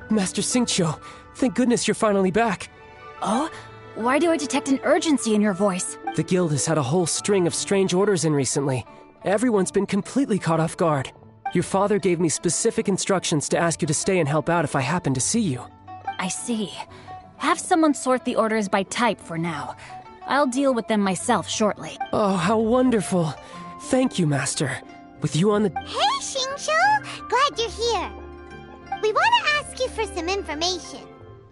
Master Xingqiu, thank goodness you're finally back. Oh? Why do I detect an urgency in your voice? The guild has had a whole string of strange orders in recently. Everyone's been completely caught off guard. Your father gave me specific instructions to ask you to stay and help out if I happen to see you. I see. Have someone sort the orders by type for now. I'll deal with them myself shortly. Oh, how wonderful. Thank you, Master. With you on the... Hey, Xingqiu! Glad you're here. We want to ask you for some information.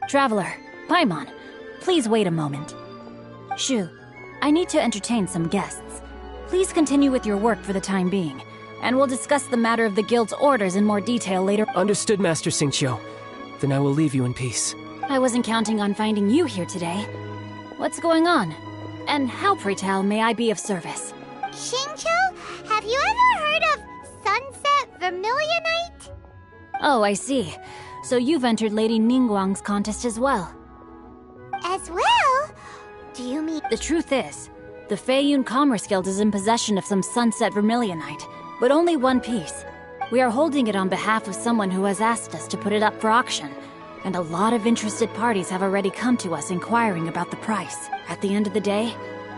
Traveler, Paimon, please wait a moment. Shu, I need to entertain some guests. Please continue with your work for the time being, and we'll discuss the matter of the guild's orders in more detail later. Understood, Master Xingqiu. Then I will leave you in peace. I wasn't counting on finding you here today. What's going on? And how, pray tell, may I be of service? Xingqiu, have you ever heard of Sunset Vermilionite? Oh, I see. So you've entered Lady Ningguang's contest as well. As well? Do you mean... The truth is, the Feiyun Commerce Guild is in possession of some Sunset Vermilionite, but only one piece. We are holding it on behalf of someone who has asked us to put it up for auction, and a lot of interested parties have already come to us inquiring about the price. At the end of the day,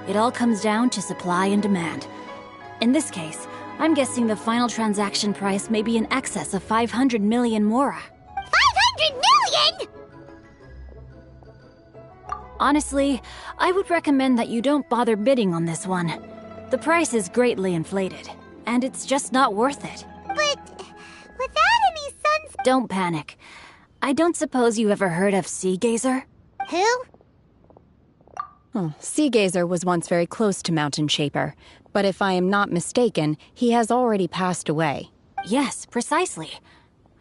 it all comes down to supply and demand. In this case, I'm guessing the final transaction price may be in excess of 500 million mora. 500 million?! Honestly, I would recommend that you don't bother bidding on this one. The price is greatly inflated, and it's just not worth it. But without any suns... Don't panic. I don't suppose you ever heard of Sea Gazer? Who? Oh, Sea Gazer was once very close to Mountain Shaper, but if I am not mistaken, he has already passed away. Yes, precisely.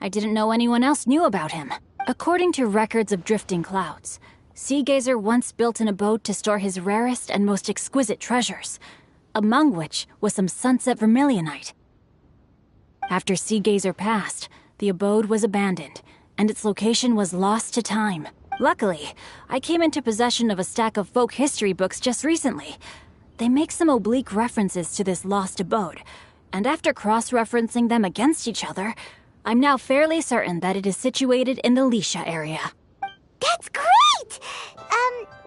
I didn't know anyone else knew about him. According to records of drifting clouds, Sea Gazer once built an abode to store his rarest and most exquisite treasures, among which was some Sunset Vermilionite. After Sea Gazer passed, the abode was abandoned, and its location was lost to time. Luckily, I came into possession of a stack of folk history books just recently. They make some oblique references to this lost abode, and after cross-referencing them against each other, I'm now fairly certain that it is situated in the Lisha area. That's great!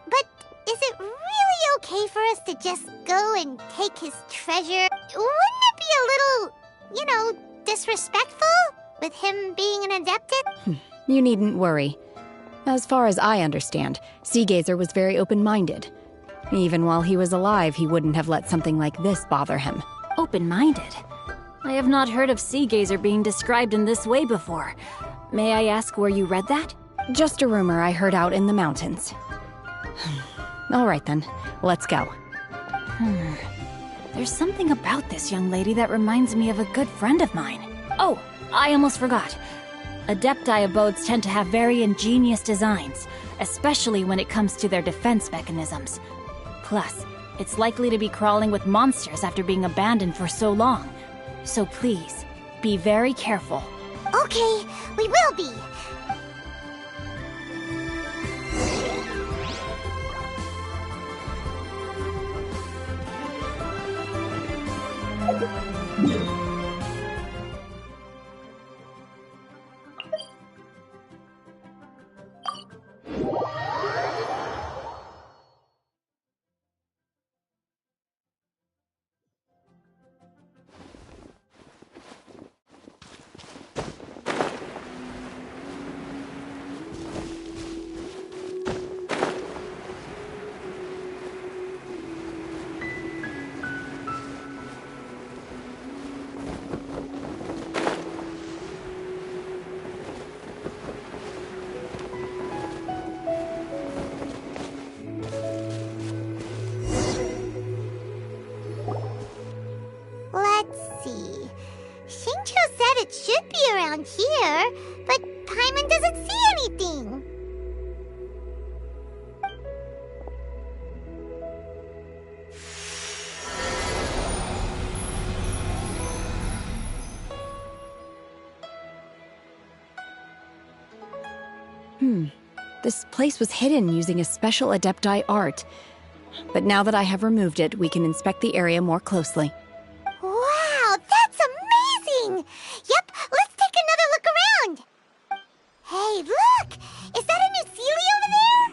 But is it really okay for us to just go and take his treasure? Wouldn't it be a little, disrespectful? With him being an adepted? You needn't worry. As far as I understand, Sea Gazer was very open-minded. Even while he was alive, he wouldn't have let something like this bother him. Open-minded? I have not heard of Sea Gazer being described in this way before. May I ask where you read that? Just a rumor I heard out in the mountains. All right then, let's go. There's something about this young lady that reminds me of a good friend of mine. Oh, I almost forgot. Adepti abodes tend to have very ingenious designs, especially when it comes to their defense mechanisms. Plus, it's likely to be crawling with monsters after being abandoned for so long. So please, be very careful. Okay, we will be. Let's see. Xingqiu said it should be around here, but Paimon doesn't see anything. This place was hidden using a special Adepti art. But now that I have removed it, we can inspect the area more closely. Wow, that's amazing! Yep, let's take another look around! Hey, look! Is that a new Sealy over there?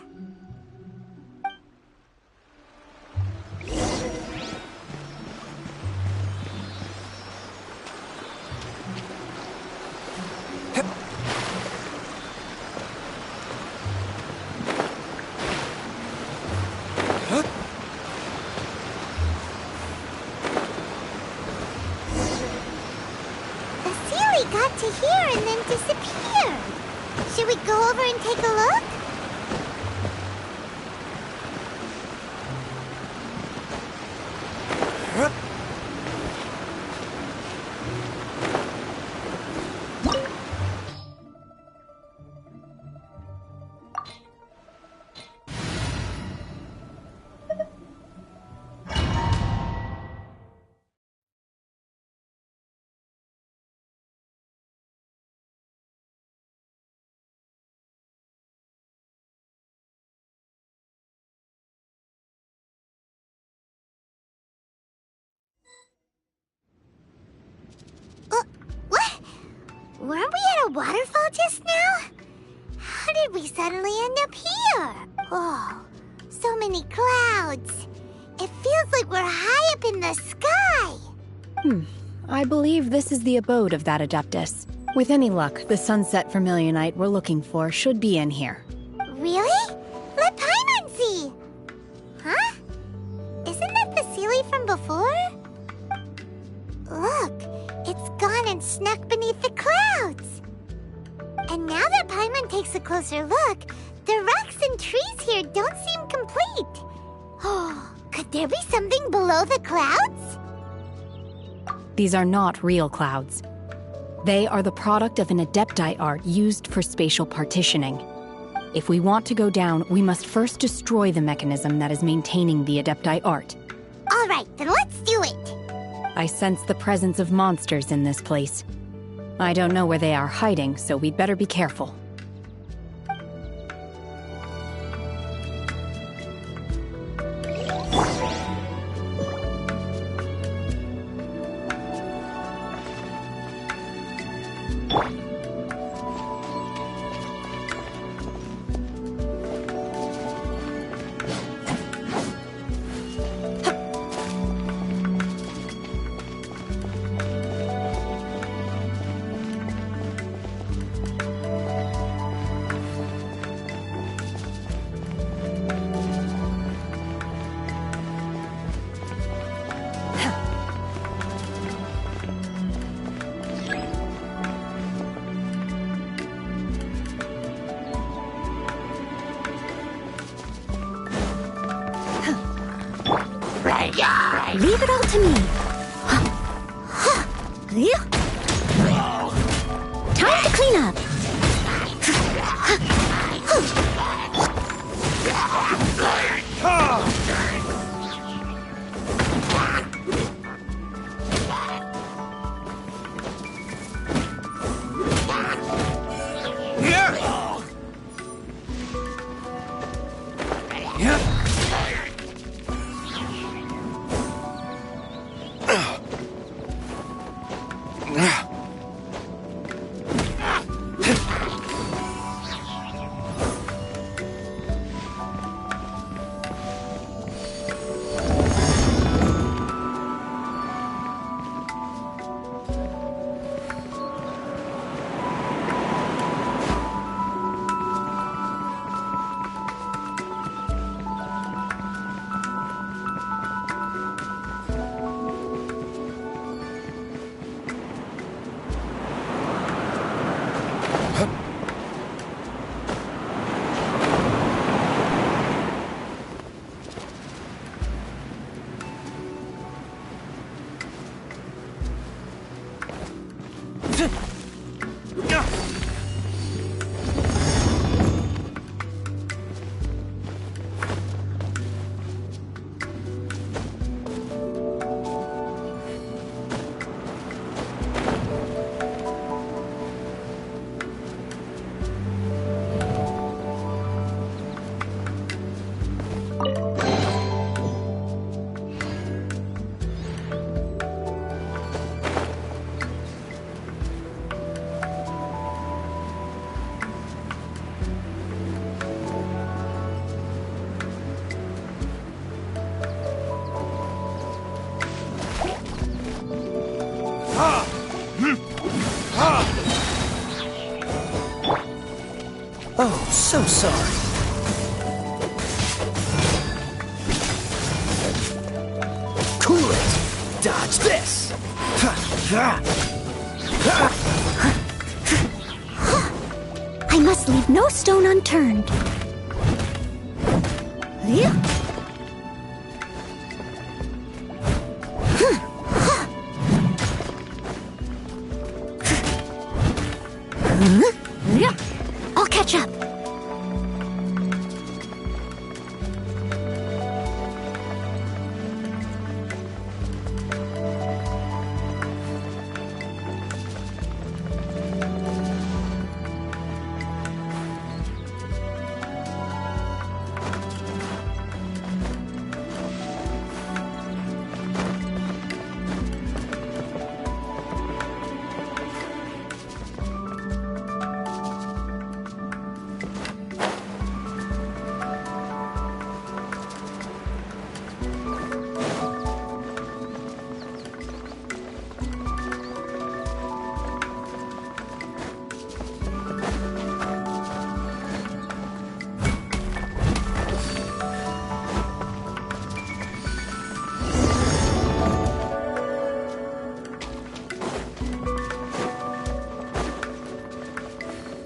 The Sealy got to here and then disappeared. Should we go over and take a look? What? Weren't we at a waterfall just now? How did we suddenly end up here? Oh, so many clouds. It feels like we're high up in the sky. I believe this is the abode of that Adeptus. With any luck, the sunset vermilionite we're looking for should be in here. Really? Let Paimon see. Huh? Isn't that the Sealy from before? Look, it's gone and snuck beneath the clouds. And now that Paimon takes a closer look, the rocks and trees here don't seem complete. Oh, could there be something below the clouds? These are not real clouds. They are the product of an Adepti art used for spatial partitioning. If we want to go down, we must first destroy the mechanism that is maintaining the Adepti art. All right, then let's do it. I sense the presence of monsters in this place. I don't know where they are hiding, so we'd better be careful. Leave it all to me. Time to clean up. Oh, so sorry. Cool it! Dodge this! I must leave no stone unturned. I'll catch up.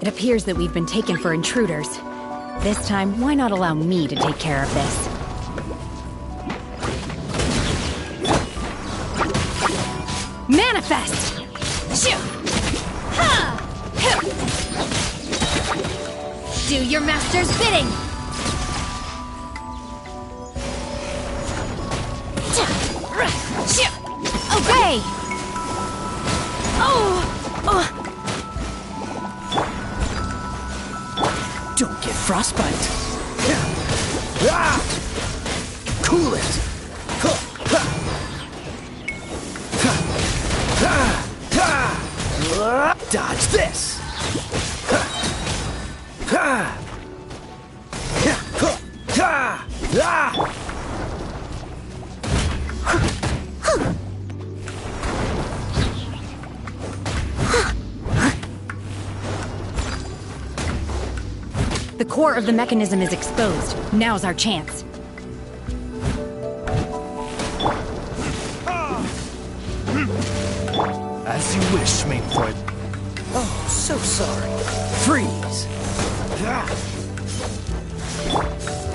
It appears that we've been taken for intruders. This time, why not allow me to take care of this? Manifest! Shoo! Ha! Hip! Do your master's bidding! Obey! Don't get frostbite. Cool it. Dodge this. The core of the mechanism is exposed. Now's our chance. As you wish, Mainfroid. Oh, so sorry. Freeze!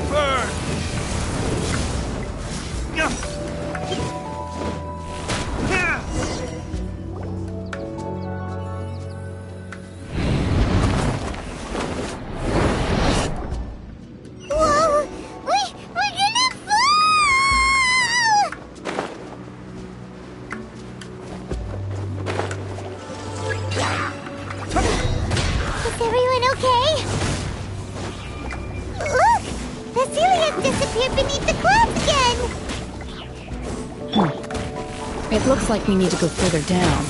Burn! Whoa! We're gonna fall! Is everyone okay? Look! Vasilia's disappeared beneath the clouds again! It looks like we need to go further down.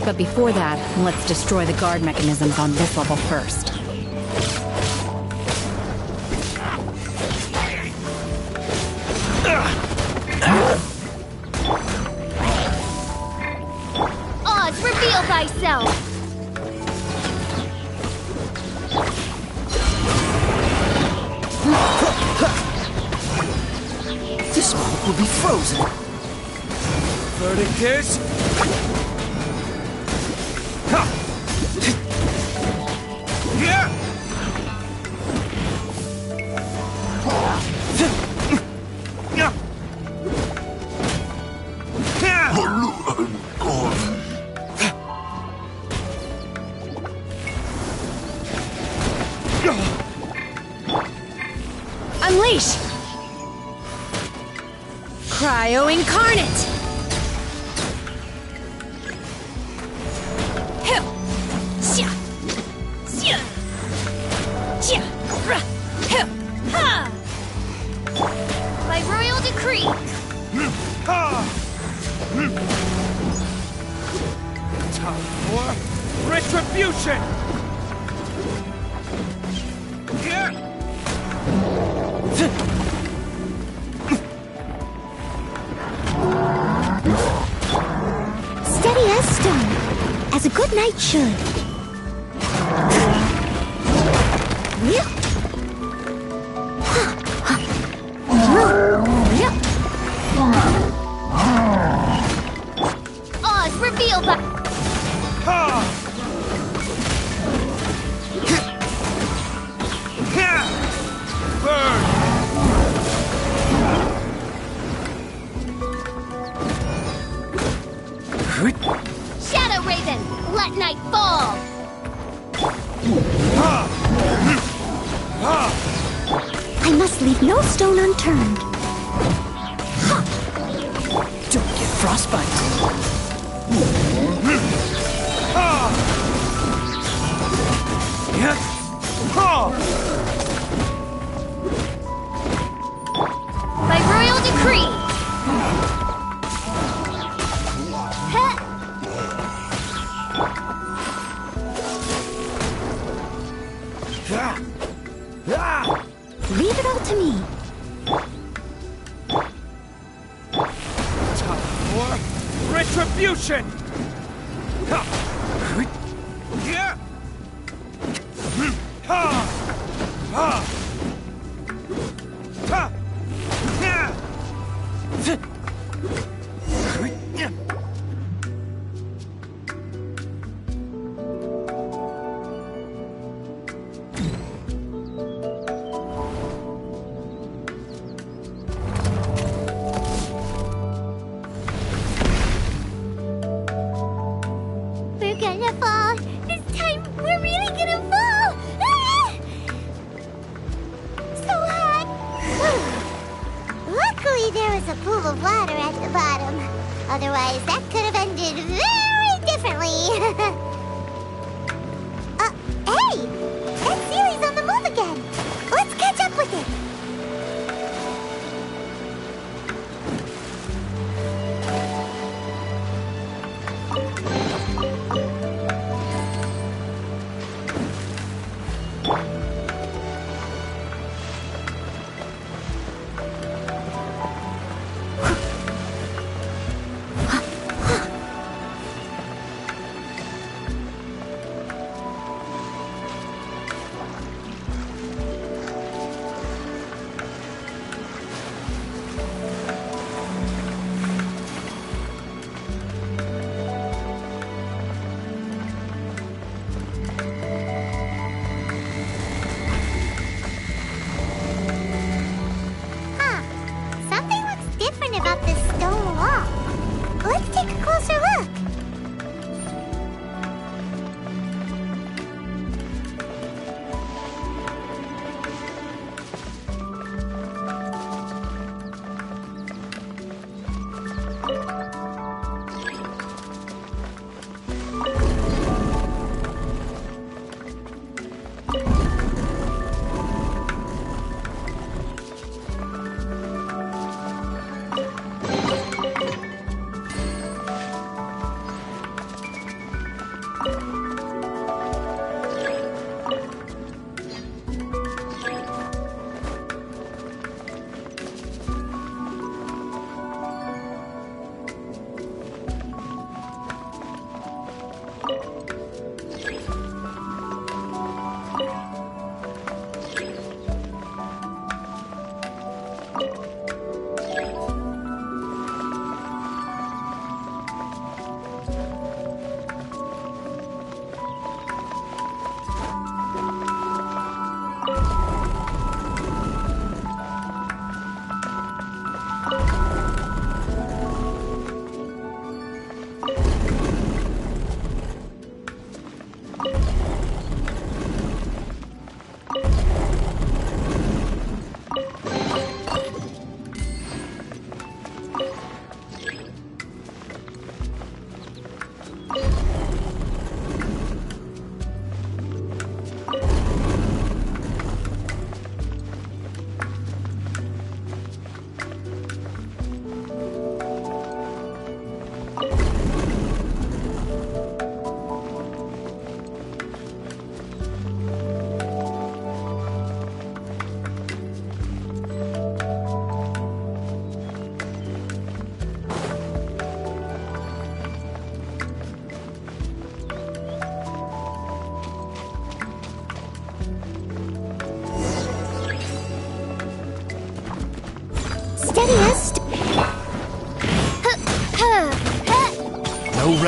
But before that, let's destroy the guard mechanisms on this level first. Oz, reveal thyself! This moment will be frozen. Verdict is... Unleash! Cryo Incarnate! Hip! Xia! Xia! Xia! Ra! Hip! Ha! By royal decree! Time for retribution! Steady as stone. as a good knight should. Oz, reveal the... Shadow Raven, let night fall! I must leave no stone unturned. Don't get frostbite. By royal decree! Leave it all to me. Time for retribution! We're gonna fall. This time, we're really gonna fall. Ah! So hot. Luckily, there was a pool of water at the bottom. Otherwise, that could have ended very differently. Hey! That Sealy's on the move again. Let's catch up with it.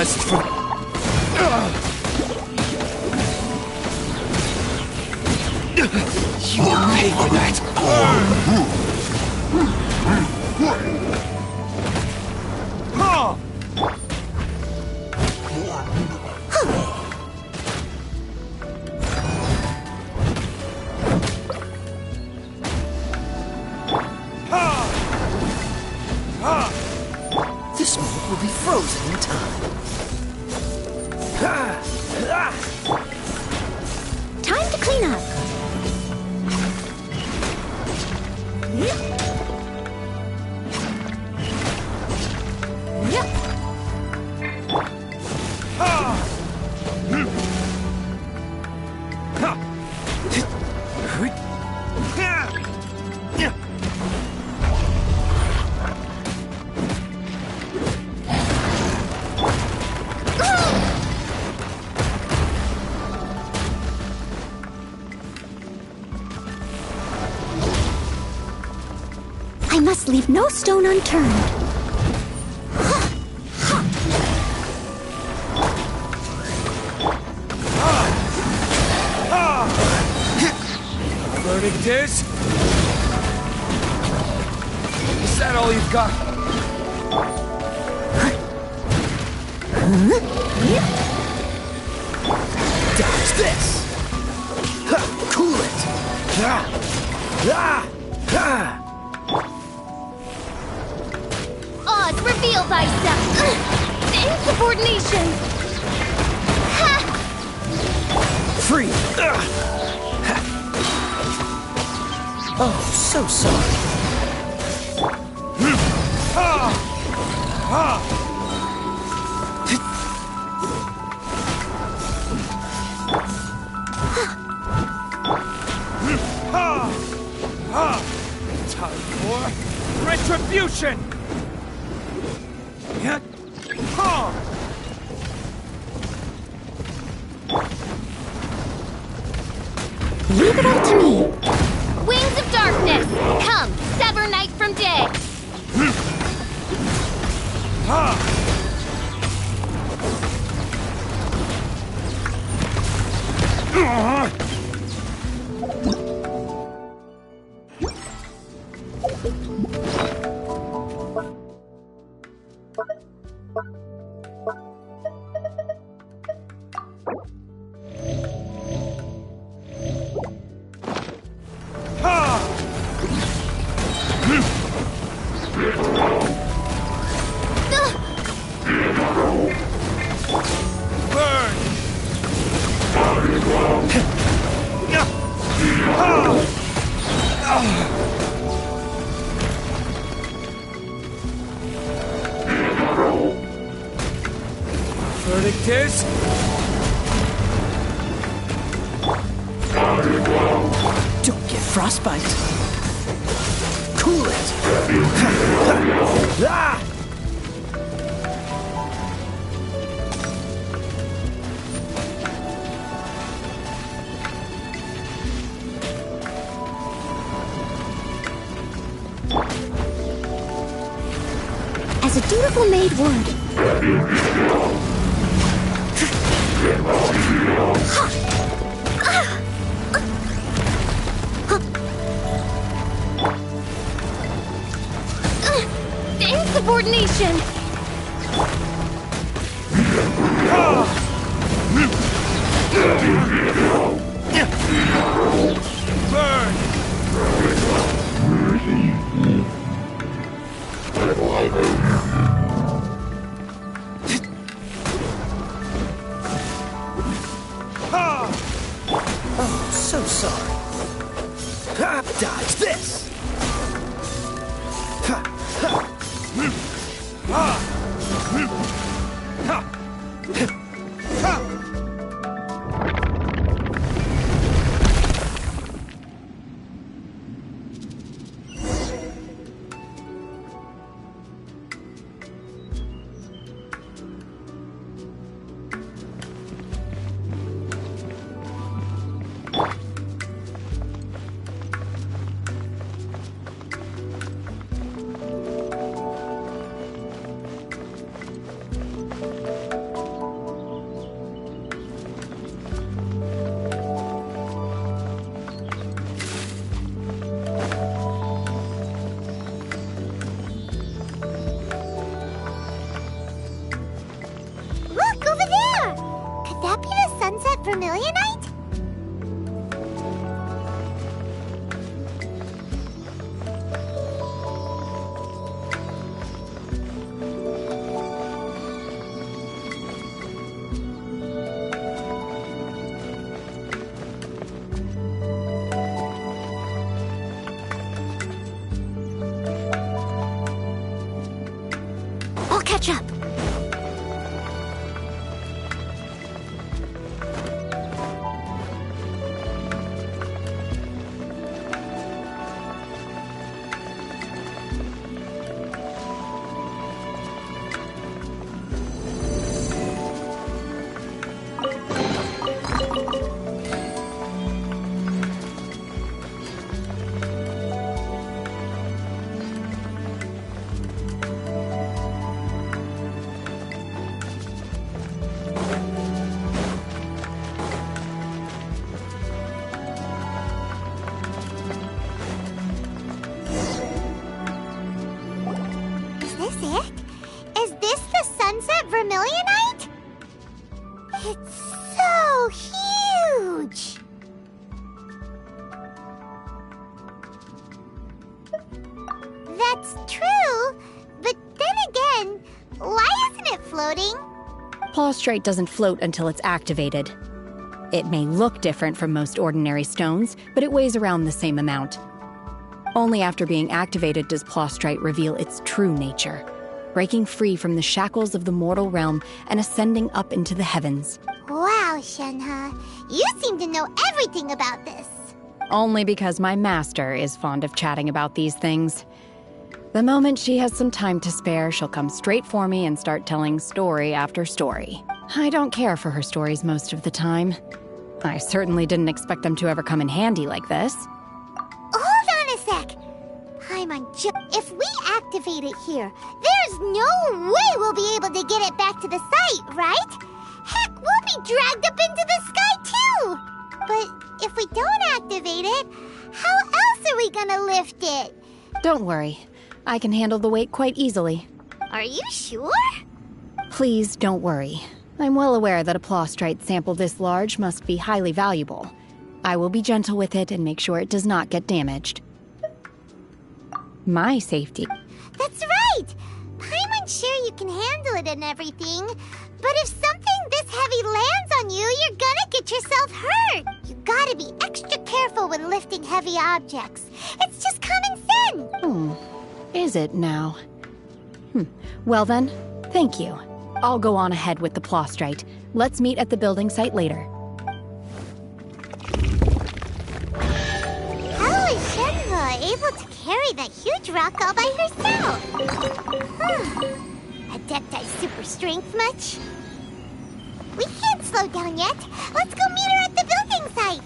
message from... You will pay for that. This moment will be frozen in time. Time to clean up. I must leave no stone unturned. Verdict is that all you've got? Dodge this! Cool it! Oz, reveal thyself! Insubordination! Free! Oh, so sorry. Time for retribution! Leave it up to me. Wings of darkness, come, sever night from day. Verdict is... Don't get frostbite. Cool it. As a dutiful maid would. Insubordination! Burn! Oh, so sorry. Dodge this! vermilionite? I'll catch up. Is this it? Is this the sunset vermilionite? It's so huge! That's true, but then again, why isn't it floating? Plaustrite doesn't float until it's activated. It may look different from most ordinary stones, but it weighs around the same amount. Only after being activated does Plaustrite reveal its true nature, breaking free from the shackles of the mortal realm and ascending up into the heavens. Wow, Shenhe, you seem to know everything about this. Only because my master is fond of chatting about these things. The moment she has some time to spare, she'll come straight for me and start telling story after story. I don't care for her stories most of the time. I certainly didn't expect them to ever come in handy like this. Hold on a sec. Paimon, if we activate it here, there's no way we'll be able to get it back to the site, right? Heck, we'll be dragged up into the sky too! But if we don't activate it, how else are we gonna lift it? Don't worry. I can handle the weight quite easily. Are you sure? Please don't worry. I'm well aware that a Plaustrite sample this large must be highly valuable. I will be gentle with it and make sure it does not get damaged. My safety. That's right! Paimon's sure you can handle it and everything, but if something this heavy lands on you, you're gonna get yourself hurt! You gotta be extra careful when lifting heavy objects. It's just common sense! Is it now? Well then, thank you. I'll go on ahead with the Plaustrite. Let's meet at the building site later. How is Shenhe able to carry that huge rock all by herself? Adepti super strength much? We can't slow down yet. Let's go meet her at the building site.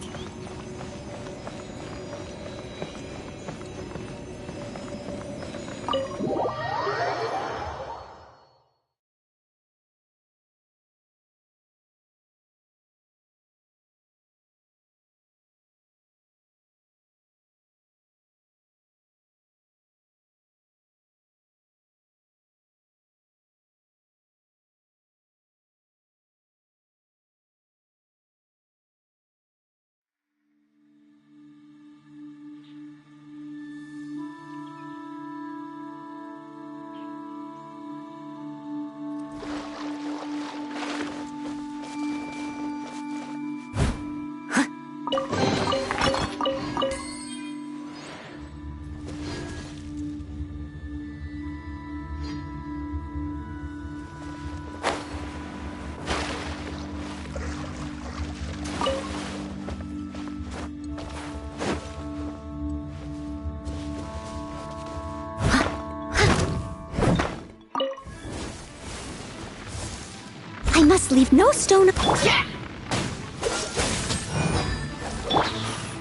I must leave no stone.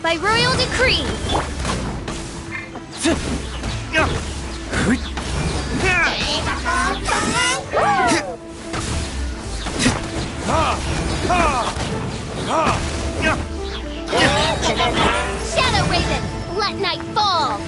By royal decree! Shadow Raven, let night fall!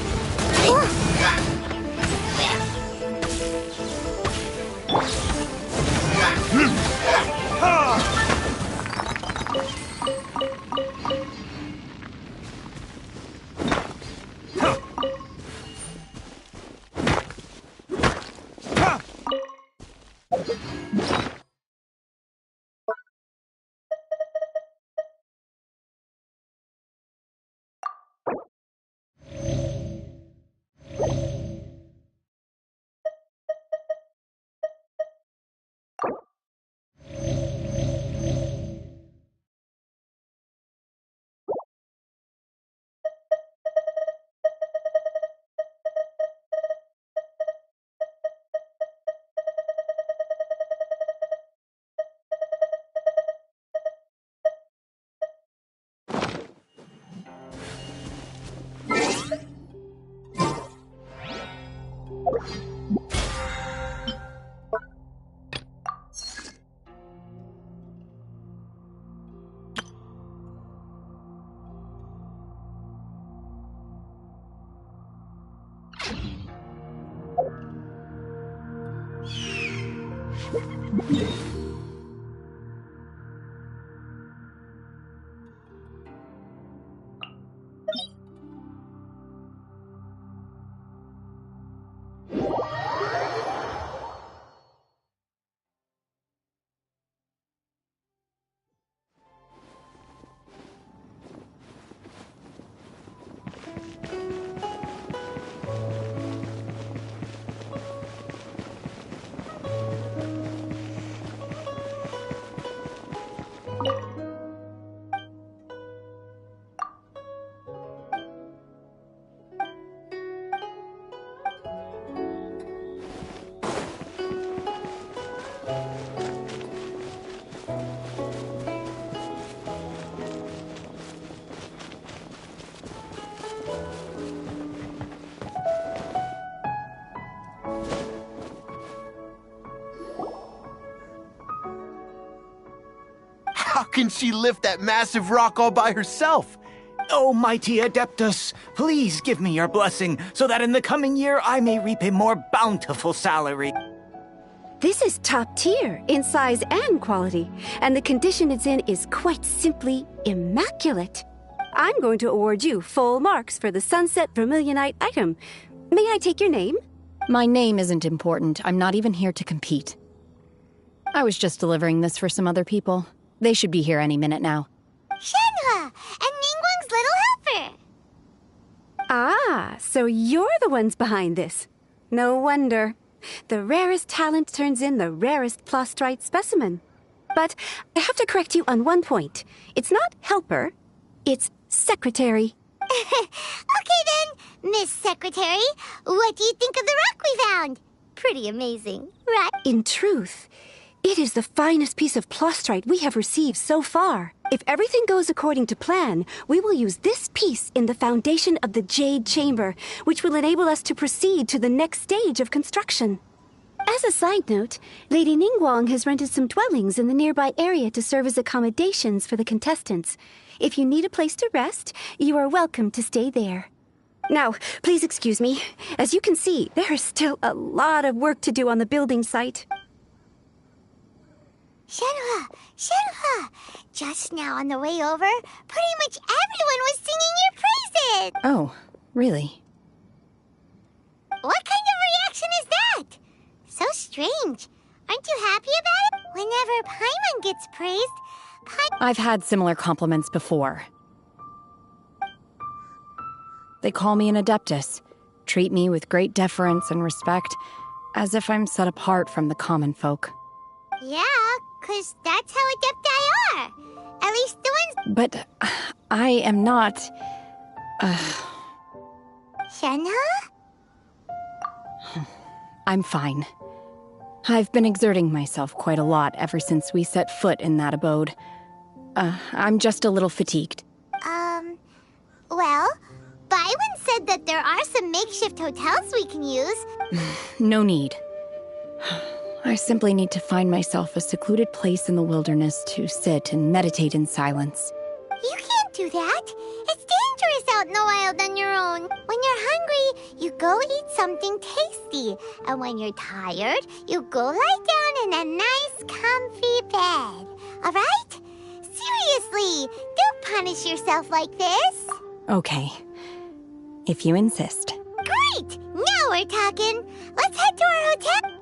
How can she lift that massive rock all by herself? Oh, mighty Adeptus, please give me your blessing so that in the coming year I may reap a more bountiful salary. This is top tier in size and quality, and the condition it's in is quite simply immaculate. I'm going to award you full marks for the Sunset Vermilionite item. May I take your name? My name isn't important. I'm not even here to compete. I was just delivering this for some other people. They should be here any minute now. Shenhe and Ningguang's little helper. Ah, so you're the ones behind this. No wonder. The rarest talent turns in the rarest plastrite specimen. But I have to correct you on one point. It's not helper, it's secretary. Okay then, Miss Secretary, what do you think of the rock we found? Pretty amazing, right? In truth, it is the finest piece of plastrite we have received so far. If everything goes according to plan, we will use this piece in the foundation of the Jade Chamber, which will enable us to proceed to the next stage of construction. As a side note, Lady Ningguang has rented some dwellings in the nearby area to serve as accommodations for the contestants. If you need a place to rest, you are welcome to stay there. Now, please excuse me. As you can see, there is still a lot of work to do on the building site. Shenhe, just now on the way over, pretty much everyone was singing your praises. Oh, really? What kind of reaction is that? So strange. Aren't you happy about it? Whenever Paimon gets praised, I've had similar compliments before. They call me an Adeptus, treat me with great deference and respect, as if I'm set apart from the common folk. Yeah, 'cause that's how Adepti are. At least the ones... But I am not... Shenhe? I'm fine. I've been exerting myself quite a lot ever since we set foot in that abode. I'm just a little fatigued. Well, Byron said that there are some makeshift hotels we can use. No need. I simply need to find myself a secluded place in the wilderness to sit and meditate in silence. You can't do that. It's dangerous out in the wild on your own. When you're hungry, you go eat something tasty. And when you're tired, you go lie down in a nice, comfy bed. All right? Seriously, don't punish yourself like this. Okay. If you insist. Great! Now we're talking. Let's head to our hotel.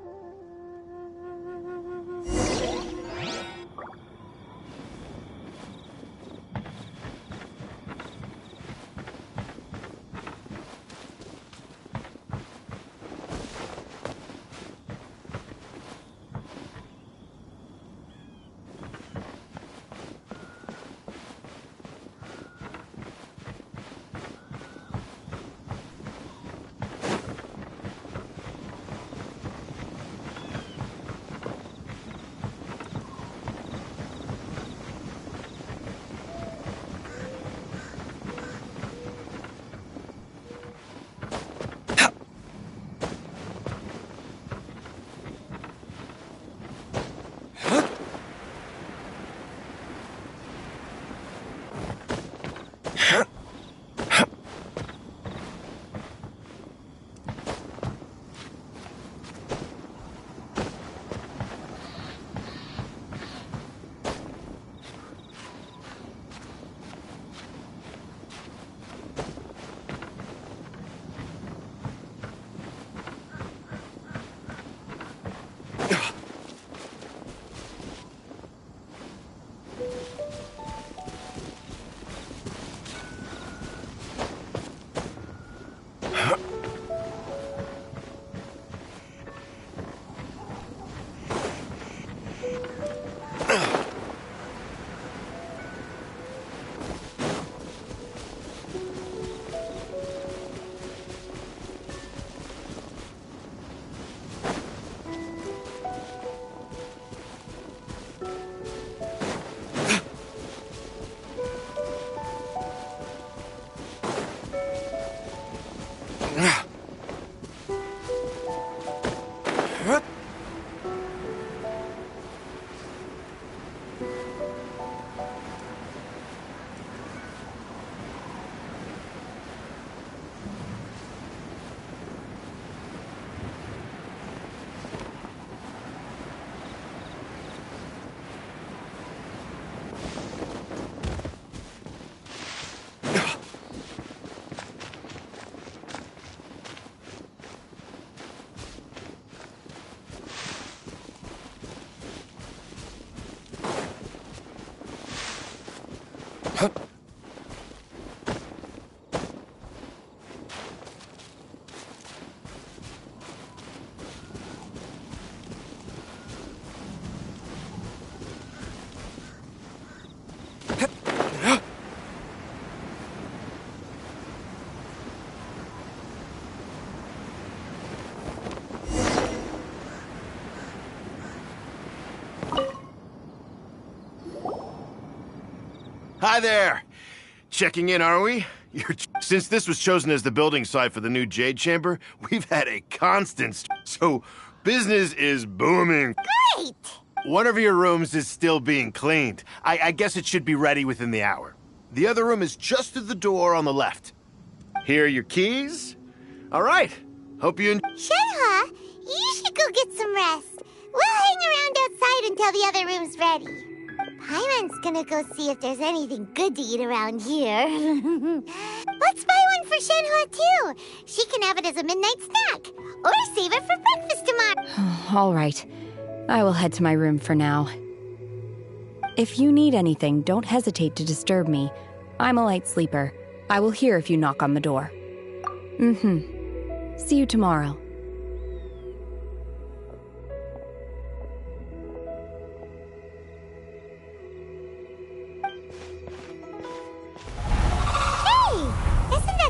Hi there! Checking in, are we? Since this was chosen as the building site for the new Jade Chamber, we've had a constant so business is booming. Great! One of your rooms is still being cleaned. I guess it should be ready within the hour. The other room is just through the door on the left. Here are your keys. All right. Hope you Shenhe, you should go get some rest. We'll hang around outside until the other room's ready. Paimon's gonna go see if there's anything good to eat around here. Let's buy one for Shenhe, too. She can have it as a midnight snack. Or save it for breakfast tomorrow. All right. I will head to my room for now. If you need anything, don't hesitate to disturb me. I'm a light sleeper. I will hear if you knock on the door. See you tomorrow.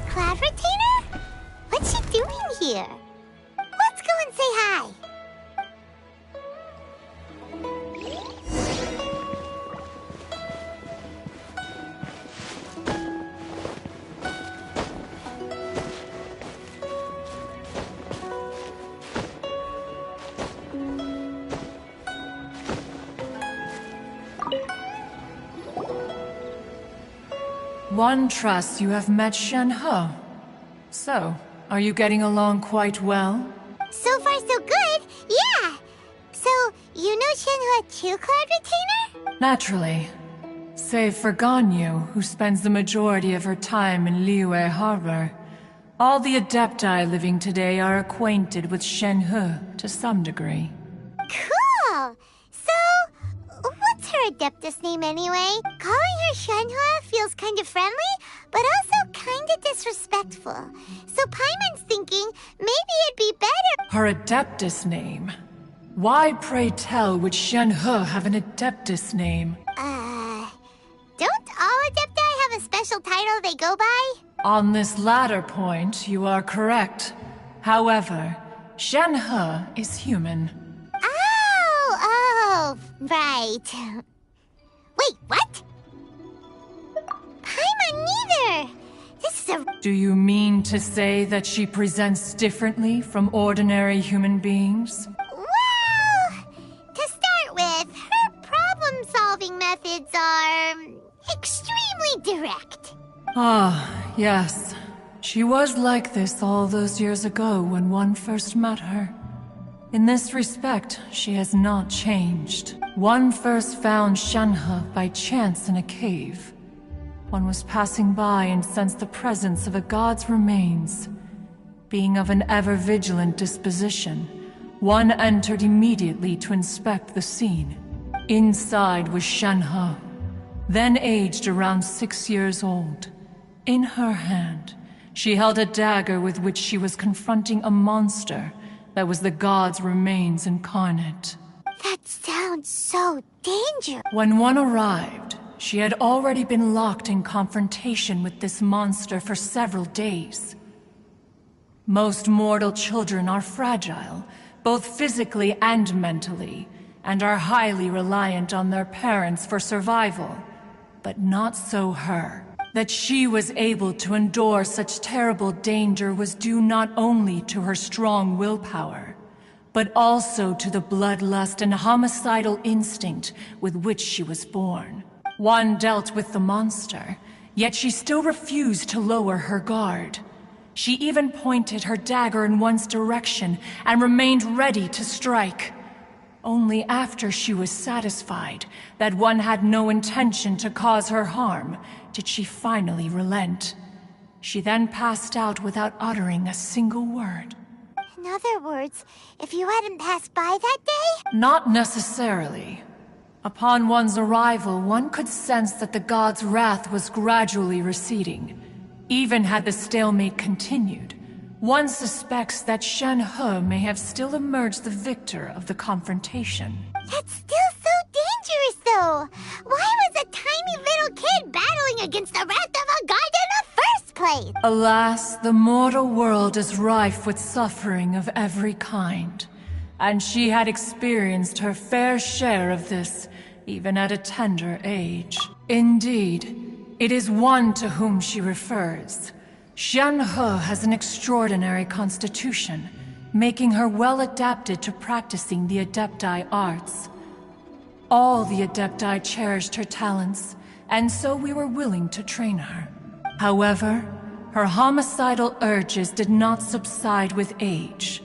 Cloud Retainer? What's she doing here? Let's go and say hi. One trusts you have met Shenhe. So, are you getting along quite well? So far, so good. Yeah. So, you know Shenhe too, Cloud Retainer? Naturally. Save for Ganyu, who spends the majority of her time in Liyue Harbor. All the Adepti living today are acquainted with Shenhe to some degree. Cool! So, what's her Adeptus name anyway? Calling her Shenhe feels kind of friendly, but also kind of disrespectful. So Paimon's thinking maybe it'd be better... Her Adeptus name? Why, pray tell, would Shenhe have an Adeptus name? Don't all Adepti have a special title they go by? On this latter point, you are correct. However, Shenhe is human. Oh, right. Wait, what? Paimon neither! This is a... Do you mean to say that she presents differently from ordinary human beings? Well, to start with, her problem-solving methods are... extremely direct. Ah, yes. She was like this all those years ago when one first met her. In this respect, she has not changed. One first found Shenhe by chance in a cave. One was passing by and sensed the presence of a god's remains. Being of an ever-vigilant disposition, one entered immediately to inspect the scene. Inside was Shenhe, then aged around 6 years old. In her hand, she held a dagger with which she was confronting a monster that was the god's remains incarnate. That sounds so dangerous. When one arrived, she had already been locked in confrontation with this monster for several days. Most mortal children are fragile, both physically and mentally, and are highly reliant on their parents for survival. But not so her. That she was able to endure such terrible danger was due not only to her strong willpower, but also to the bloodlust and homicidal instinct with which she was born. One dealt with the monster, yet she still refused to lower her guard. She even pointed her dagger in one's direction and remained ready to strike. Only after she was satisfied that one had no intention to cause her harm did she finally relent. She then passed out without uttering a single word. In other words, if you hadn't passed by that day? Not necessarily. Upon one's arrival, one could sense that the god's wrath was gradually receding. Even had the stalemate continued, one suspects that Shen He may have still emerged the victor of the confrontation. That's still so dangerous, though. Why was a tiny little kid battling against the wrath of a god in the first place? Alas, the mortal world is rife with suffering of every kind. And she had experienced her fair share of this, even at a tender age. Indeed, it is one to whom she refers. Shen He has an extraordinary constitution, making her well adapted to practicing the Adepti arts. All the Adepti cherished her talents, and so we were willing to train her. However, her homicidal urges did not subside with age.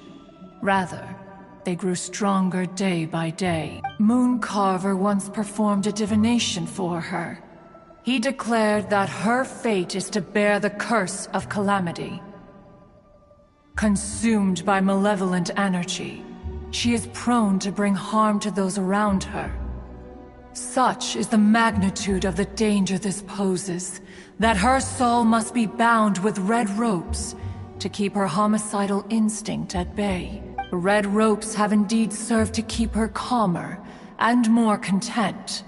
Rather, they grew stronger day by day. Mooncarver once performed a divination for her. He declared that her fate is to bear the curse of calamity. Consumed by malevolent energy, she is prone to bring harm to those around her. Such is the magnitude of the danger this poses, that her soul must be bound with red ropes to keep her homicidal instinct at bay. The red ropes have indeed served to keep her calmer and more content.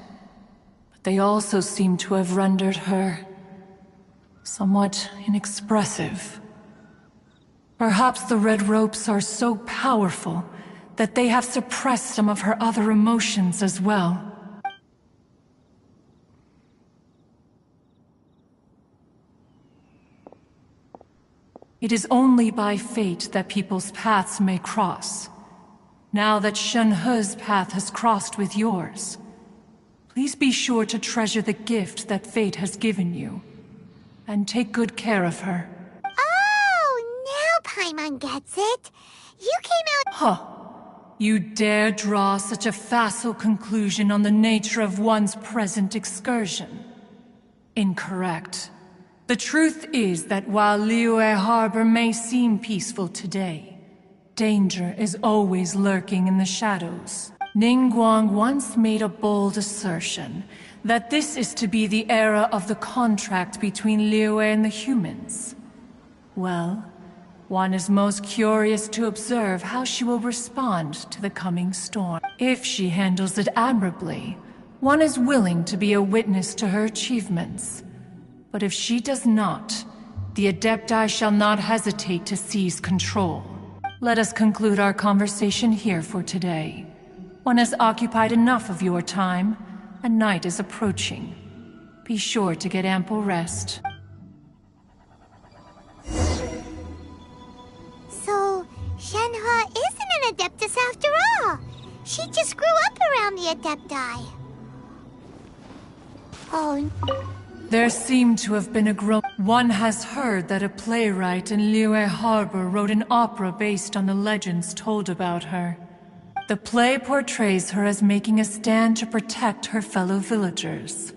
But they also seem to have rendered her somewhat inexpressive. Perhaps the red ropes are so powerful that they have suppressed some of her other emotions as well. It is only by fate that people's paths may cross. Now that Shen He's path has crossed with yours, please be sure to treasure the gift that fate has given you, and take good care of her. Oh, now Paimon gets it. You came out— Huh. You dare draw such a facile conclusion on the nature of one's present excursion? Incorrect. The truth is that while Liyue Harbor may seem peaceful today, danger is always lurking in the shadows. Ningguang once made a bold assertion that this is to be the era of the contract between Liyue and the humans. Well, one is most curious to observe how she will respond to the coming storm. If she handles it admirably, one is willing to be a witness to her achievements. But if she does not, the Adepti shall not hesitate to seize control. Let us conclude our conversation here for today. One has occupied enough of your time, and night is approaching. Be sure to get ample rest. So, Shenhe isn't an Adeptus after all. She just grew up around the Adepti. Oh. There seemed to have been a growth. One has heard that a playwright in Liyue Harbor wrote an opera based on the legends told about her. The play portrays her as making a stand to protect her fellow villagers.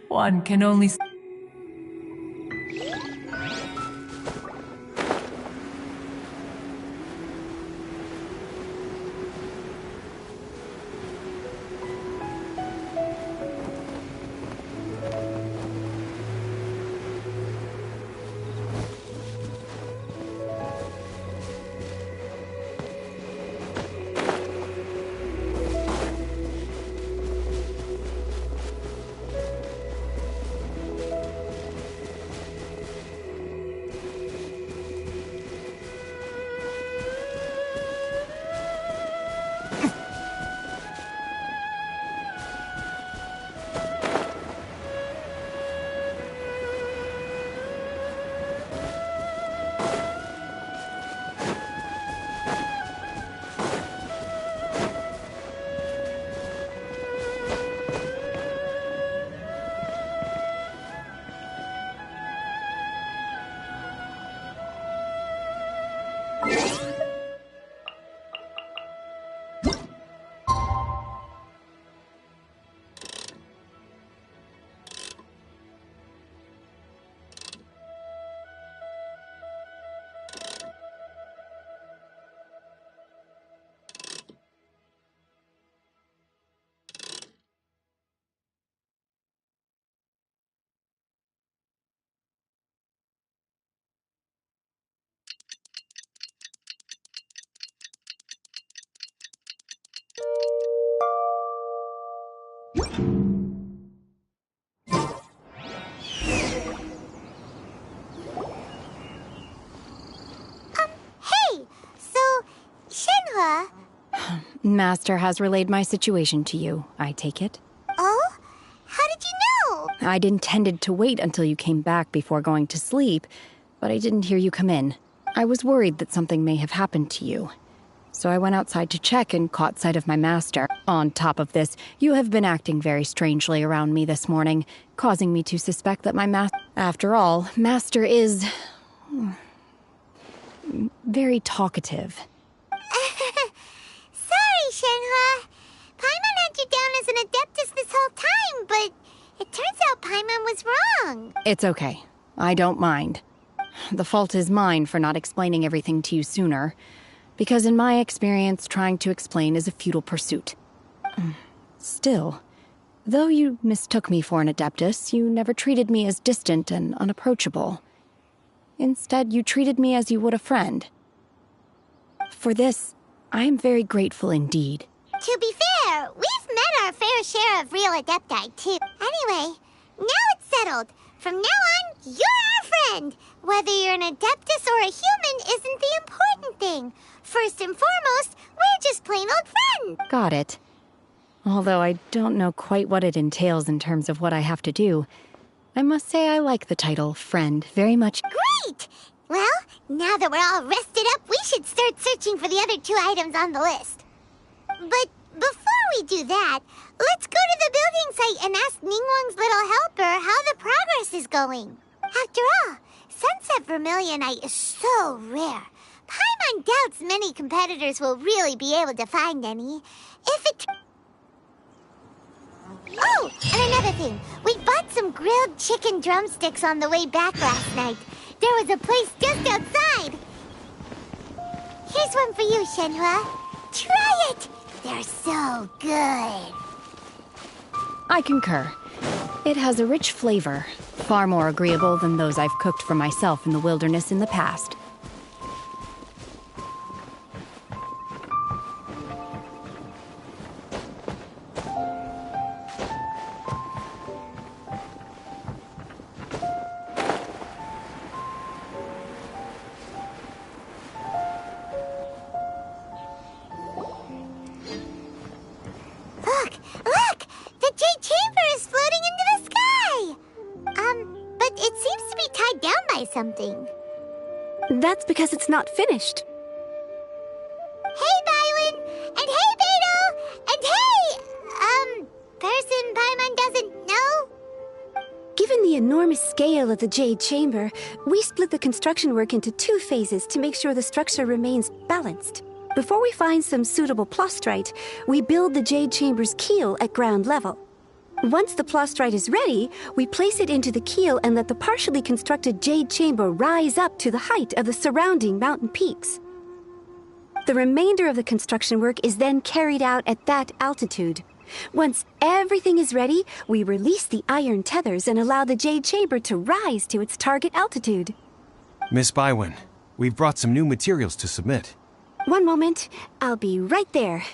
One can only... Hey! So, Shenhua... Master has relayed my situation to you, I take it. Oh? How did you know? I'd intended to wait until you came back before going to sleep, but I didn't hear you come in. I was worried that something may have happened to you. So I went outside to check and caught sight of my master. On top of this, you have been acting very strangely around me this morning, causing me to suspect that my After all, master is... very talkative. Sorry, Shenhua. Paimon had you down as an Adeptus this whole time, but it turns out Paimon was wrong. It's okay. I don't mind. The fault is mine for not explaining everything to you sooner, because in my experience, trying to explain is a futile pursuit. Still, though you mistook me for an Adeptus, you never treated me as distant and unapproachable. Instead, you treated me as you would a friend. For this, I am very grateful indeed. To be fair, we've met our fair share of real Adepti, too. Anyway, now it's settled. From now on, you're our friend. Whether you're an Adeptus or a human isn't the important thing. First and foremost, we're just plain old friends. Got it. Although I don't know quite what it entails in terms of what I have to do, I must say I like the title friend very much. Great! Well, now that we're all rested up, we should start searching for the other 2 items on the list. But before we do that, let's go to the building site and ask Ningguang's little helper how the progress is going. After all, Sunset Vermilionite is so rare. Paimon doubts many competitors will really be able to find any. If it... Oh, and another thing. We bought some grilled chicken drumsticks on the way back last night. There was a place just outside. Here's one for you, Shenhua. Try it! They're so good. I concur. It has a rich flavor, far more agreeable than those I've cooked for myself in the wilderness in the past. Look! The Jade Chamber is floating into the sky! But it seems to be tied down by something. That's because it's not finished. Hey, Bylin! And hey, Beto! And hey, person Paimon doesn't know? Given the enormous scale of the Jade Chamber, we split the construction work into 2 phases to make sure the structure remains balanced. Before we find some suitable plastrite, we build the Jade Chamber's keel at ground level. Once the plastrite is ready, we place it into the keel and let the partially constructed Jade Chamber rise up to the height of the surrounding mountain peaks. The remainder of the construction work is then carried out at that altitude. Once everything is ready, we release the iron tethers and allow the Jade Chamber to rise to its target altitude. Miss Bywin, we've brought some new materials to submit. One moment, I'll be right there.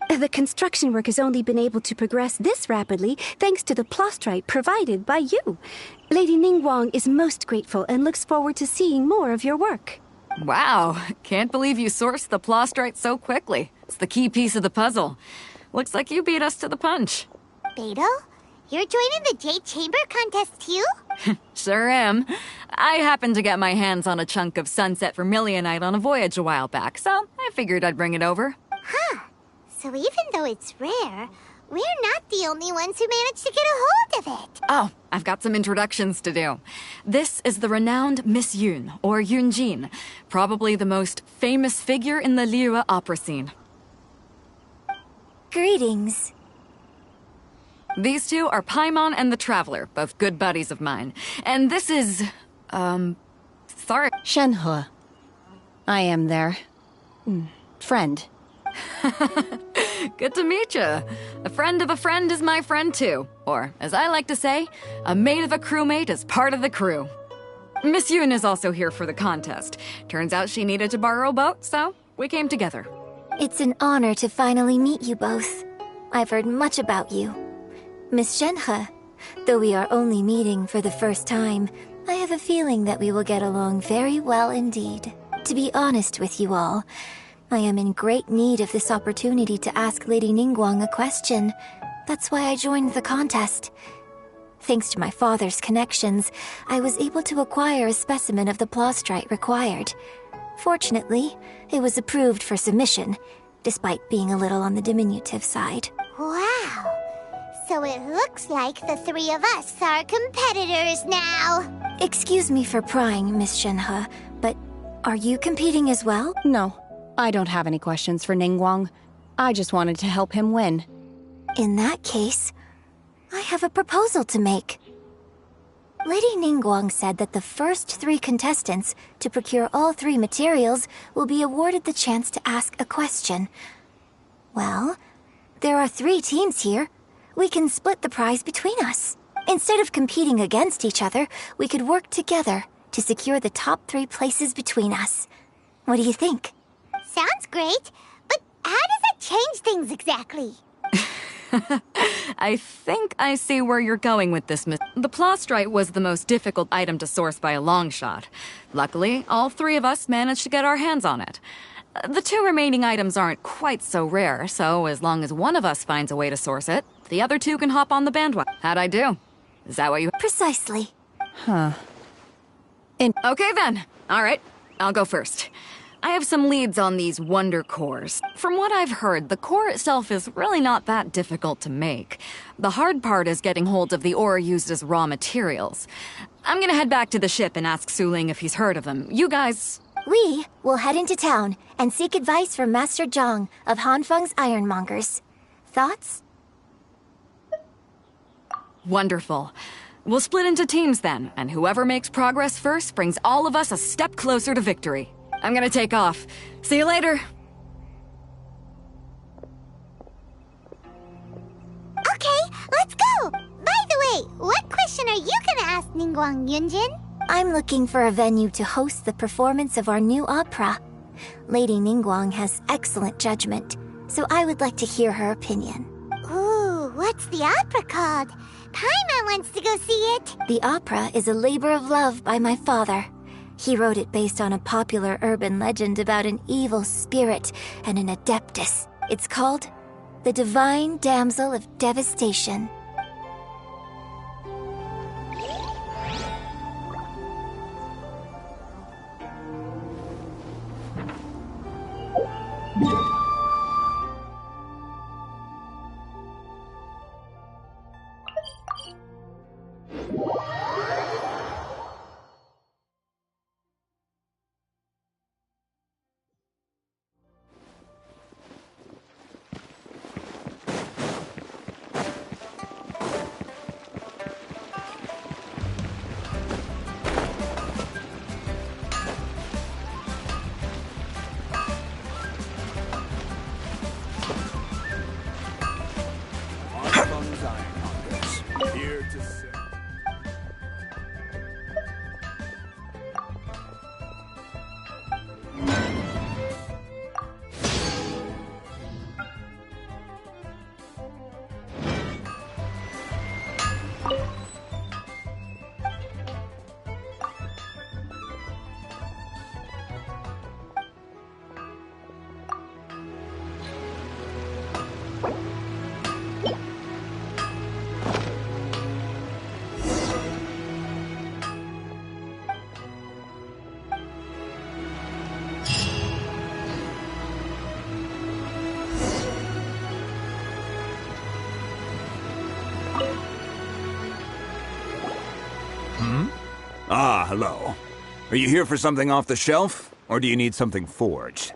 The construction work has only been able to progress this rapidly thanks to the plastrite provided by you. Lady Ningguang is most grateful and looks forward to seeing more of your work. Wow, can't believe you sourced the plastrite so quickly. It's the key piece of the puzzle. Looks like you beat us to the punch. Beto? You're joining the Jade Chamber contest too? Sure am. I happened to get my hands on a chunk of Sunset Vermilionite on a voyage a while back, so I figured I'd bring it over. Huh. So even though it's rare, we're not the only ones who managed to get a hold of it. Oh, I've got some introductions to do. This is the renowned Miss Yun, or Yunjin, probably the most famous figure in the Liyue opera scene. Greetings. These 2 are Paimon and the Traveler, both good buddies of mine. And this is, sorry. Shenhua. I am their... friend. Good to meet you. A friend of a friend is my friend too. Or, as I like to say, a mate of a crewmate is part of the crew. Miss Yun is also here for the contest. Turns out she needed to borrow a boat, so we came together. It's an honor to finally meet you both. I've heard much about you. Miss Shenhe, though we are only meeting for the first time, I have a feeling that we will get along very well indeed. To be honest with you all, I am in great need of this opportunity to ask Lady Ningguang a question. That's why I joined the contest. Thanks to my father's connections, I was able to acquire a specimen of the plastrite required. Fortunately, it was approved for submission, despite being a little on the diminutive side. Wow! So it looks like the three of us are competitors now. Excuse me for prying, Miss Shenhe, but are you competing as well? No, I don't have any questions for Ningguang. I just wanted to help him win. In that case, I have a proposal to make. Lady Ningguang said that the first 3 contestants to procure all 3 materials will be awarded the chance to ask a question. Well, there are 3 teams here. We can split the prize between us. Instead of competing against each other, we could work together to secure the top 3 places between us. What do you think? Sounds great, but how does that change things exactly? I think I see where you're going with this, Miss. The plastrite was the most difficult item to source by a long shot. Luckily, all 3 of us managed to get our hands on it. The 2 remaining items aren't quite so rare, so as long as one of us finds a way to source it, the other 2 can hop on the bandwagon. How'd I do? Is that what you... Precisely. Huh. Okay then. All right, I'll go first. I have some leads on these wonder cores. From what I've heard, the core itself is really not that difficult to make. The hard part is getting hold of the ore used as raw materials. I'm gonna head back to the ship and ask Su Ling if he's heard of them. You guys... We will head into town and seek advice from Master Zhang of Hanfeng's Ironmongers. Thoughts? Wonderful. We'll split into teams then, and whoever makes progress first brings all of us a step closer to victory. I'm gonna take off. See you later. Okay, let's go! By the way, what question are you gonna ask Ningguang Yunjin? I'm looking for a venue to host the performance of our new opera. Lady Ningguang has excellent judgment, so I would like to hear her opinion. Ooh, what's the opera called? Paimon wants to go see it. The opera is a labor of love by my father. He wrote it based on a popular urban legend about an evil spirit and an adeptus. It's called The Divine Damsel of Devastation. Ah, hello. Are you here for something off the shelf, or do you need something forged?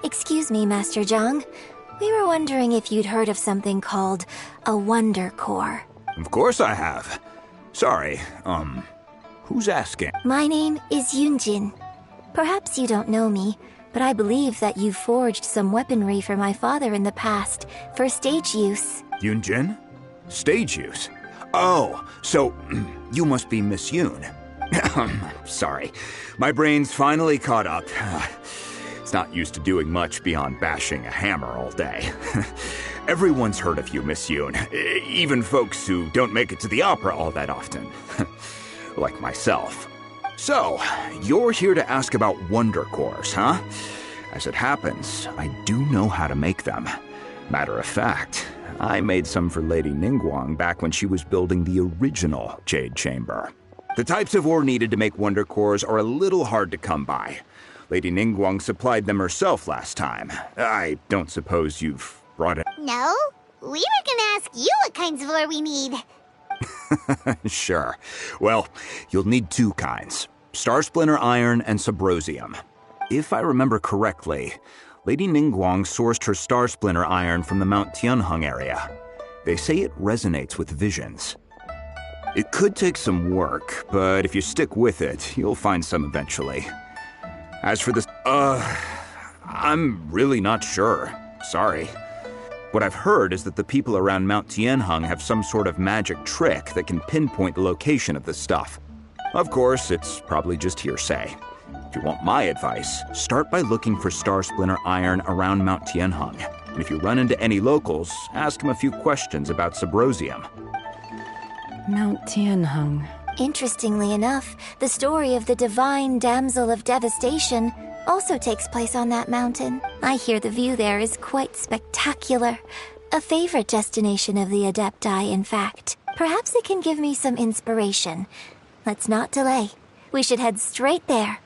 Excuse me, Master Zhang. We were wondering if you'd heard of something called a Wonder Core. Of course I have. Sorry, who's asking? My name is Yunjin. Perhaps you don't know me, but I believe that you forged some weaponry for my father in the past for stage use. Yunjin? Stage use? Oh, so you must be Miss Yoon. Sorry, my brain's finally caught up. It's not used to doing much beyond bashing a hammer all day. Everyone's heard of you, Miss Yoon. Even folks who don't make it to the opera all that often. Like myself. So, you're here to ask about Wonder Cores, huh? As it happens, I do know how to make them. Matter of fact, I made some for Lady Ningguang back when she was building the original Jade Chamber. The types of ore needed to make Wonder Cores are a little hard to come by. Lady Ningguang supplied them herself last time. I don't suppose you've brought it. No, we were gonna ask you what kinds of ore we need. Sure. Well, you'll need two kinds. Star Splinter Iron and Subrosium. If I remember correctly, Lady Ningguang sourced her Star Splinter Iron from the Mount Tianheng area. They say it resonates with visions. It could take some work, but if you stick with it, you'll find some eventually. As for this, I'm really not sure. Sorry. What I've heard is that the people around Mount Tianheng have some sort of magic trick that can pinpoint the location of this stuff. Of course, it's probably just hearsay. If you want my advice, start by looking for Star Splinter Iron around Mount Tianheng. And if you run into any locals, ask them a few questions about Subrosium. Mount Tianheng. Interestingly enough, the story of the divine damsel of devastation also takes place on that mountain. I hear the view there is quite spectacular. A favorite destination of the Adepti, in fact. Perhaps it can give me some inspiration. Let's not delay. We should head straight there.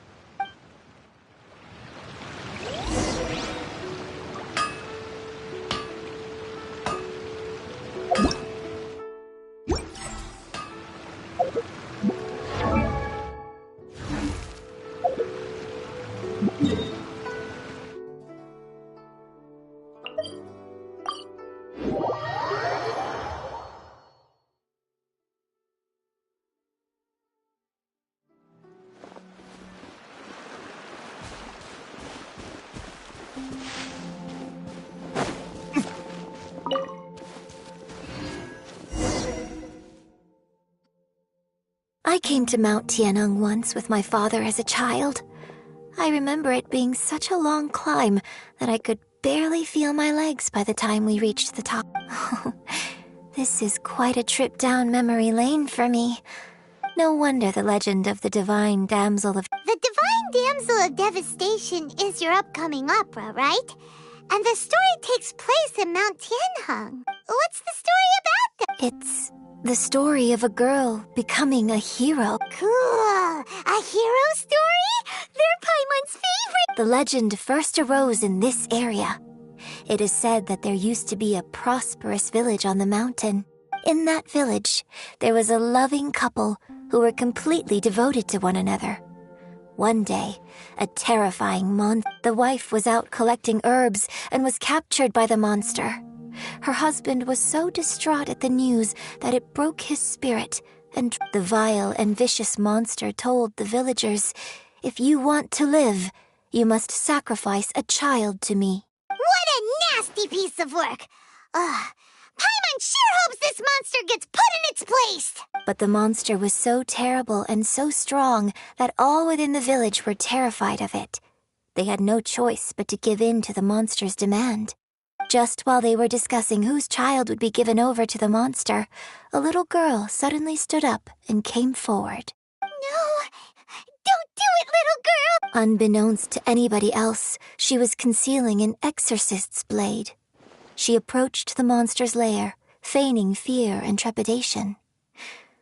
I came to Mount Tianheng once with my father as a child. I remember it being such a long climb that I could barely feel my legs by the time we reached the top. This is quite a trip down memory lane for me. No wonder the legend of the divine damsel of... The divine damsel of devastation is your upcoming opera, right? And the story takes place in Mount Tianheng. What's the story about them? It's the story of a girl becoming a hero. Cool. A hero story? They're Paimon's favorite. The legend first arose in this area. It is said that there used to be a prosperous village on the mountain. In that village, there was a loving couple who were completely devoted to one another. One day, a terrifying the wife was out collecting herbs and was captured by the monster. Her husband was so distraught at the news that it broke his spirit, and the vile and vicious monster told the villagers, "If you want to live, you must sacrifice a child to me." What a nasty piece of work! Paimon sure hopes this monster gets put in its place! But the monster was so terrible and so strong that all within the village were terrified of it. They had no choice but to give in to the monster's demand. Just while they were discussing whose child would be given over to the monster, a little girl suddenly stood up and came forward. No! Don't do it, little girl! Unbeknownst to anybody else, she was concealing an exorcist's blade. She approached the monster's lair, feigning fear and trepidation.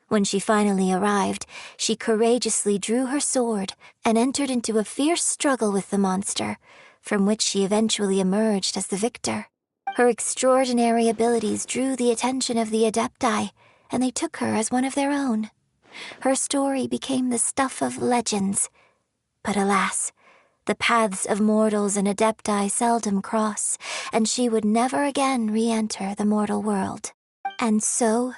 When she finally arrived, she courageously drew her sword and entered into a fierce struggle with the monster, from which she eventually emerged as the victor. Her extraordinary abilities drew the attention of the Adepti, and they took her as one of their own. Her story became the stuff of legends. But alas, The paths of mortals and adepti seldom cross, and she would never again re-enter the mortal world. And so,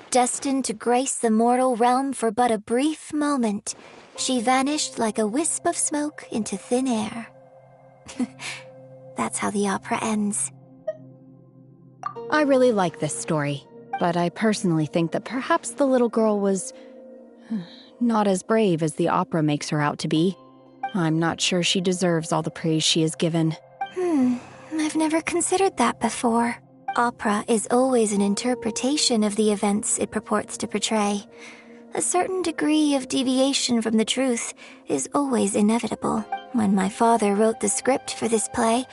destined to grace the mortal realm for but a brief moment, she vanished like a wisp of smoke into thin air. That's how the opera ends. I really like this story, but I personally think that perhaps the little girl was not as brave as the opera makes her out to be. I'm not sure she deserves all the praise she is given. I've never considered that before. Opera is always an interpretation of the events it purports to portray. A certain degree of deviation from the truth is always inevitable. When my father wrote the script for this play,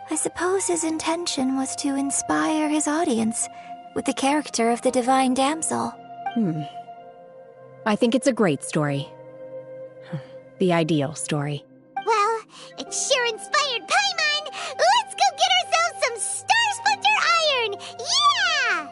I suppose his intention was to inspire his audience with the character of the divine damsel. I think it's a great story. The ideal story. Well, it sure inspired Paimon! Let's go get ourselves some Star Splinter Iron! Yeah!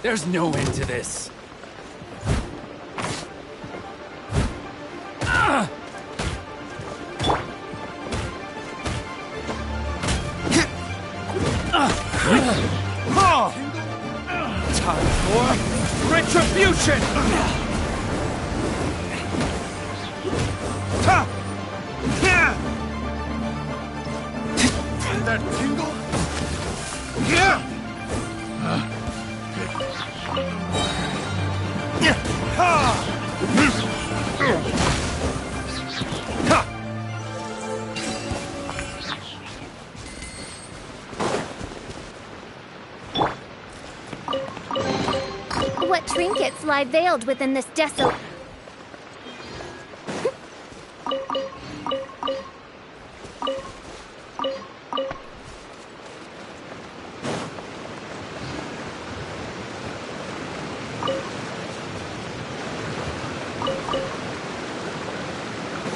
There's no end to this. Time for retribution! That tingle? Yeah! What trinkets lie veiled within this desolate...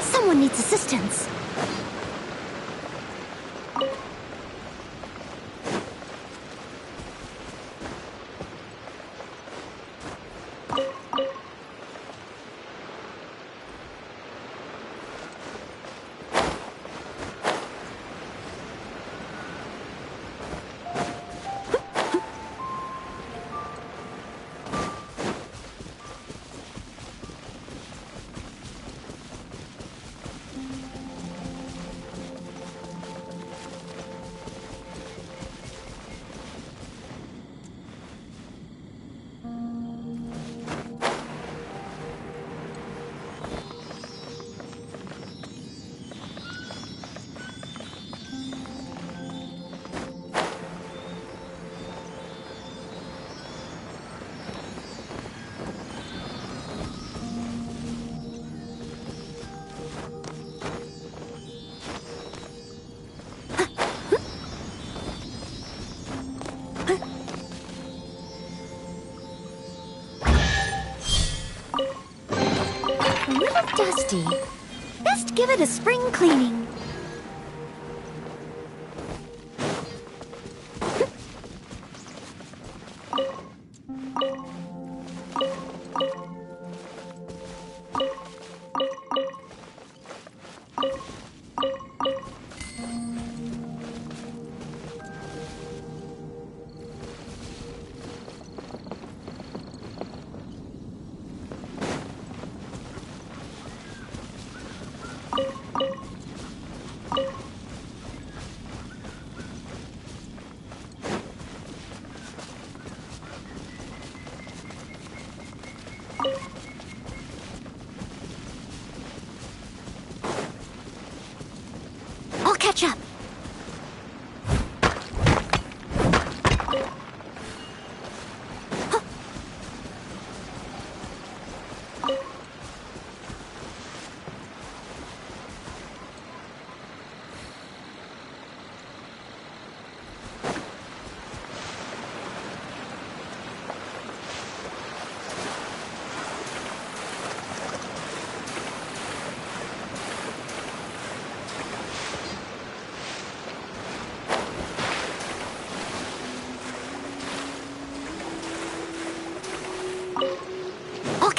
Someone needs assistance. Dusty. Best give it a spring cleaning.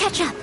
catch up.